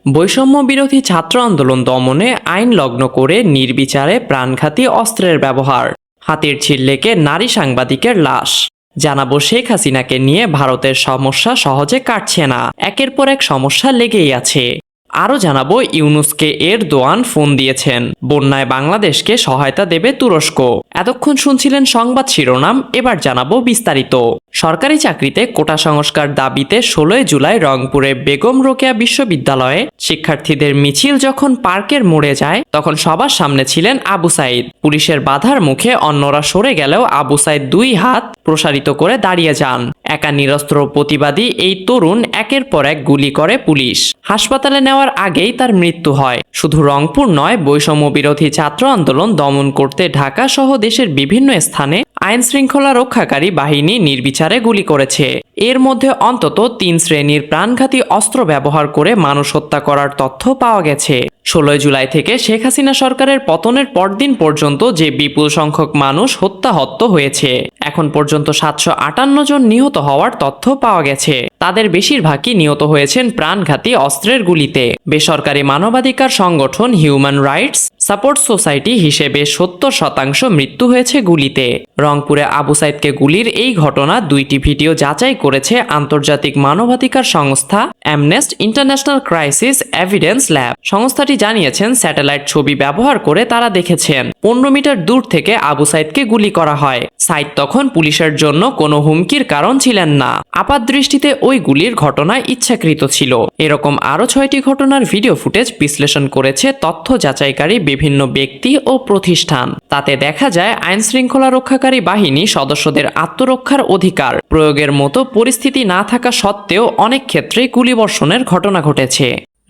বৈষম্য বিরোধী ছাত্র আন্দোলন দমনে আইন লগ্ন করে নির্বিচারে প্রাণঘাতী অস্ত্রের ব্যবহার, হাতির ঝিল লেকে নারী সাংবাদিকের লাশ। জানাবো শেখ হাসিনাকে নিয়ে ভারতের সমস্যা সহজে কাটছে না, একের পর এক সমস্যা লেগেই আছে। আরও জানাবো ইউনূসকে এরদোয়ান ফোন দিয়েছেন, বন্যায় বাংলাদেশকে সহায়তা দেবে তুরস্ক। এতক্ষণ শুনছিলেন সংবাদ শিরোনাম, এবার জানাবো বিস্তারিত। সরকারি চাকরিতে কোটা সংস্কার দাবিতে 16 জুলাই রংপুরে বেগম রোকেয়া বিশ্ববিদ্যালয়ে শিক্ষার্থীদের মিছিল যখন পার্কের মোড়ে যায়, তখন সবার সামনে ছিলেন আবু সাইদ। পুলিশের বাধার মুখে অন্যরা সরে গেলেও আবু সাইদ 2 হাত প্রসারিত করে দাঁড়িয়ে যান। একা নিরস্ত্র প্রতিবাদী এই তরুণ একের পর এক গুলি করে পুলিশ। হাসপাতালে নেওয়ার আগেই তার মৃত্যু হয়। শুধু রংপুর নয়, বৈষম্য বিরোধী ছাত্র আন্দোলন দমন করতে ঢাকা সহ দেশের বিভিন্ন স্থানে আইন শৃঙ্খলা রক্ষাকারী বাহিনী নির্বিচারে গুলি করেছে। এর মধ্যে অন্তত 3 শ্রেণীর প্রাণঘাতী অস্ত্র ব্যবহার করে মানুষ হত্যা করার তথ্য পাওয়া গেছে। 16 জুলাই থেকে শেখ হাসিনা সরকারের পতনের পরদিন পর্যন্ত যে বিপুল সংখ্যক মানুষ হত্যাহত হয়েছে, এখন পর্যন্ত 758 জন নিহত হওয়ার তথ্য পাওয়া গেছে। তাদের বেশিরভাগই নিহত হয়েছেন প্রাণঘাতী অস্ত্রের গুলিতে। বেসরকারি মানবাধিকার সংগঠন হিউম্যান রাইটস সাপোর্ট সোসাইটি হিসেবে 70% মৃত্যু হয়েছে গুলিতে। রংপুরে আবু সাইদকে গুলির এই ঘটনা 2টি ভিডিও যাচাই করেছে আন্তর্জাতিক মানবাধিকার সংস্থা amnesty international crisis evidence lab. সংস্থাটি জানিয়েছেন, স্যাটেলাইট ছবি ব্যবহার করে তারা দেখেছেন 15 মিটার দূর থেকে আবু সাইদকে গুলি করা হয়। সাইদ তখন পুলিশের জন্য কোনো হুমকির কারণ ছিলেন না। আপাতদৃষ্টিতে ওই গুলির ঘটনা ইচ্ছাকৃত ছিল। এরকম আরও 6টি ঘটনার ভিডিও ফুটেজ বিশ্লেষণ করেছে তথ্য যাচাইকারী বিভিন্ন ব্যক্তি ও প্রতিষ্ঠান। তাতে দেখা যায় আইন শৃঙ্খলা রক্ষাকারী বাহিনী সদস্যদের আত্মরক্ষার অধিকার প্রয়োগের মতো পরিস্থিতি না থাকা সত্ত্বেও অনেক ক্ষেত্রেই গুলিবর্ষণের ঘটনা ঘটেছে।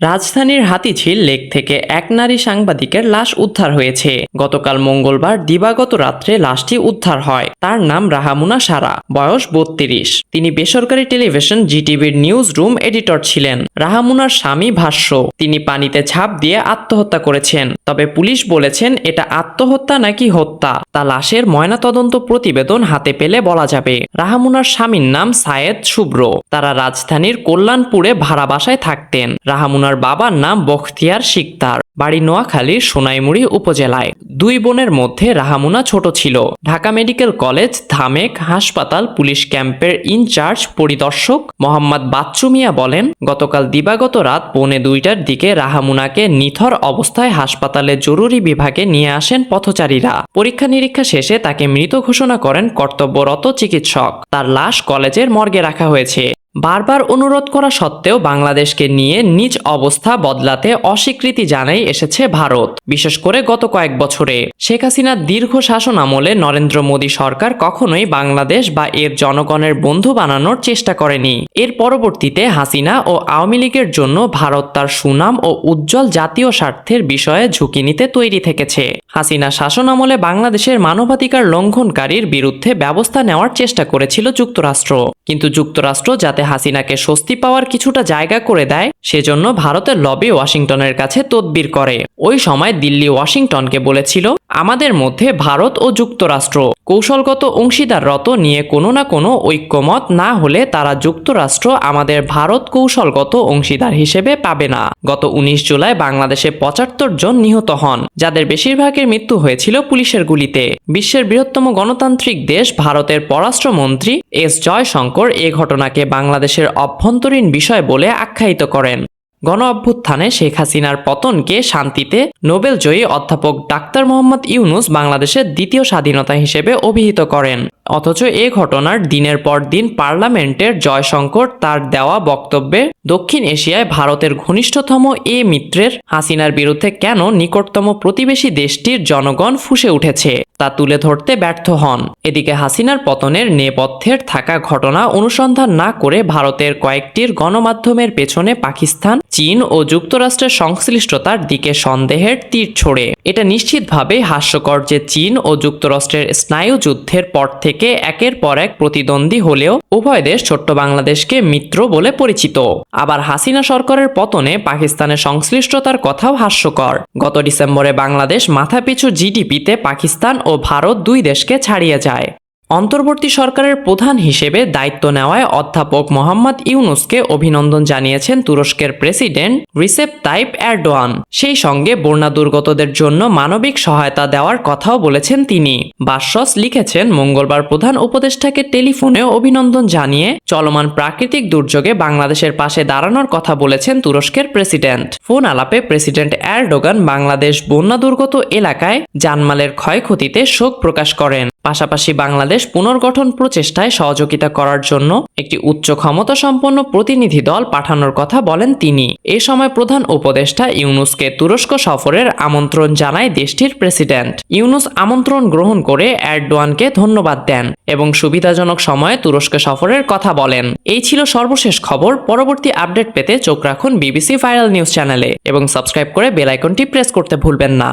রাজধানীর হাতিঝিল লেক থেকে এক নারী সাংবাদিকের লাশ উদ্ধার হয়েছে। গতকাল মঙ্গলবার দিবাগত রাত্রে লাশটি উদ্ধার হয়। তার নাম রাহামুনা সারা, বয়স 32। তিনি বেসরকারি টেলিভিশন জিটিভির নিউজ রুম এডিটর ছিলেন। রাহামুনার স্বামী ভাষ্য, তিনি পানিতে ঝাঁপ দিয়ে আত্মহত্যা করেছেন। তবে পুলিশ বলেছেন এটা আত্মহত্যা নাকি হত্যা তা লাশের ময়নাতদন্ত প্রতিবেদন হাতে পেলে বলা যাবে। রাহামুনার স্বামীর নাম সায়েদ শুভ্র। তারা রাজধানীর কল্যাণপুরে ভাড়া বাসায় থাকতেন। রাহামুনার বাবার নাম বখতিয়ার শিকদার, বাড়ি নোয়াখালীর সোনাইমুড়ি উপজেলায়। 2 বোনের মধ্যে রাহামুনা ছোট ছিল। ঢাকা মেডিকেল কলেজ ধামেক হাসপাতাল পুলিশ ক্যাম্পের ইনচার্জ পরিদর্শক মোহাম্মদ বাচ্চু মিয়া বলেন, গতকাল দিবাগত রাত 1:45টার দিকে রাহামুনাকে নিথর অবস্থায় হাসপাতালে জরুরি বিভাগে নিয়ে আসেন পথচারীরা। পরীক্ষা নিরীক্ষা শেষে তাকে মৃত ঘোষণা করেন কর্তব্যরত চিকিৎসক। তার লাশ কলেজের মর্গে রাখা হয়েছে। বারবার অনুরোধ করা সত্ত্বেও বাংলাদেশকে নিয়ে নিজ অবস্থা বদলাতে অস্বীকৃতি জানাই এসেছে ভারত, বিশেষ করে গত কয়েক বছরে। শেখ হাসিনার দীর্ঘ শাসন আমলে নরেন্দ্র মোদী সরকার কখনোই বাংলাদেশ বা এর জনগণের বন্ধু বানানোর চেষ্টা করেনি। এর পরবর্তীতে হাসিনা ও আওয়ামী লীগের জন্য ভারত তার সুনাম ও উজ্জ্বল জাতীয় স্বার্থের বিষয়ে ঝুঁকি নিতে তৈরি থেকেছে। হাসিনা শাসন আমলে বাংলাদেশের মানবাধিকার লঙ্ঘনকারীর বিরুদ্ধে ব্যবস্থা নেওয়ার চেষ্টা করেছিল যুক্তরাষ্ট্র, কিন্তু যুক্তরাষ্ট্র যাতে হাসিনাকে স্বস্তি পাওয়ার কিছুটা জায়গা করে দেয়, সেজন্য ভারতের লবি ওয়াশিংটনের কাছে তদবির করে। ওই সময় দিল্লি ওয়াশিংটনকে বলেছিল, আমাদের মধ্যে ভারত ও যুক্তরাষ্ট্র কৌশলগত অংশীদাররত নিয়ে কোনো না কোনো ঐক্যমত না হলে তারা যুক্তরাষ্ট্র আমাদের ভারত কৌশলগত অংশীদার হিসেবে পাবে না। গত 19 জুলাই বাংলাদেশে 75 জন নিহত হন, যাদের বেশিরভাগের মৃত্যু হয়েছিল পুলিশের গুলিতে। বিশ্বের বৃহত্তম গণতান্ত্রিক দেশ ভারতের পররাষ্ট্রমন্ত্রী এস জয়শঙ্কর এ ঘটনাকে বাংলাদেশের অভ্যন্তরীণ বিষয় বলে আখ্যায়িত করেন। গণ অভ্যুত্থানে শেখ হাসিনার পতনকে শান্তিতে নোবেলজয়ী অধ্যাপক ডাক্তার মোহাম্মদ ইউনূস বাংলাদেশের দ্বিতীয় স্বাধীনতা হিসেবে অভিহিত করেন। অথচ এ ঘটনার দিনের পর দিন পার্লামেন্টের জয়শঙ্কর তার দেওয়া বক্তব্যে দক্ষিণ এশিয়ায় ভারতের ঘনিষ্ঠতম এ মিত্রের হাসিনার বিরুদ্ধে কেন নিকটতম প্রতিবেশী দেশটির জনগণ ফুঁসে উঠেছে তা তুলে ধরতে ব্যর্থ হন। এদিকে হাসিনার পতনের নেপথ্যের থাকা ঘটনা অনুসন্ধান না করে ভারতের কয়েকটির গণমাধ্যমের পেছনে পাকিস্তান, চীন ও যুক্তরাষ্ট্রের সংশ্লিষ্টতার দিকে সন্দেহের তীর ছোড়ে। এটা নিশ্চিতভাবেই হাস্যকর যে চীন ও যুক্তরাষ্ট্রের স্নায়ু যুদ্ধের পর থেকে একের পর এক প্রতিদ্বন্দ্বী হলেও উভয় দেশ ছোট্ট বাংলাদেশকে মিত্র বলে পরিচিত। আবার হাসিনা সরকারের পতনে পাকিস্তানের সংশ্লিষ্টতার কথাও হাস্যকর। গত ডিসেম্বরে বাংলাদেশ মাথাপিছু জিডিপিতে পাকিস্তান ও ভারত 2 দেশকে ছাড়িয়ে যায়। অন্তর্বর্তী সরকারের প্রধান হিসেবে দায়িত্ব নেওয়ায় অধ্যাপক মোহাম্মদ ইউনূসকে অভিনন্দন জানিয়েছেন তুরস্কের প্রেসিডেন্ট রিসেপ তাইপ এরদোয়ান। সেই সঙ্গে বন্যা দুর্গতদের জন্য মানবিক সহায়তা দেওয়ার কথাও বলেছেন তিনি। বাসস লিখেছেন, মঙ্গলবার প্রধান উপদেষ্টাকে টেলিফোনে অভিনন্দন জানিয়ে চলমান প্রাকৃতিক দুর্যোগে বাংলাদেশের পাশে দাঁড়ানোর কথা বলেছেন তুরস্কের প্রেসিডেন্ট। ফোন আলাপে প্রেসিডেন্ট এরদোগান বাংলাদেশ বন্যা দুর্গত এলাকায় জানমালের ক্ষয়ক্ষতিতে শোক প্রকাশ করেন। পাশাপাশি বাংলাদেশ পুনর্গঠন প্রচেষ্টায় সহযোগিতা করার জন্য একটি উচ্চ ক্ষমতা সম্পন্ন প্রতিনিধি দল পাঠানোর কথা বলেন তিনি। এ সময় প্রধান উপদেষ্টা ইউনূসকে তুরস্ক সফরের আমন্ত্রণ জানায় দেশটির প্রেসিডেন্ট। ইউনূস আমন্ত্রণ গ্রহণ করে এরদোয়ানকে ধন্যবাদ দেন এবং সুবিধাজনক সময়ে তুরস্ক সফরের কথা বলেন। এই ছিল সর্বশেষ খবর। পরবর্তী আপডেট পেতে চোখ রাখুন বিবিসি ভাইরাল নিউজ চ্যানেলে এবং সাবস্ক্রাইব করে বেল আইকনটি প্রেস করতে ভুলবেন না।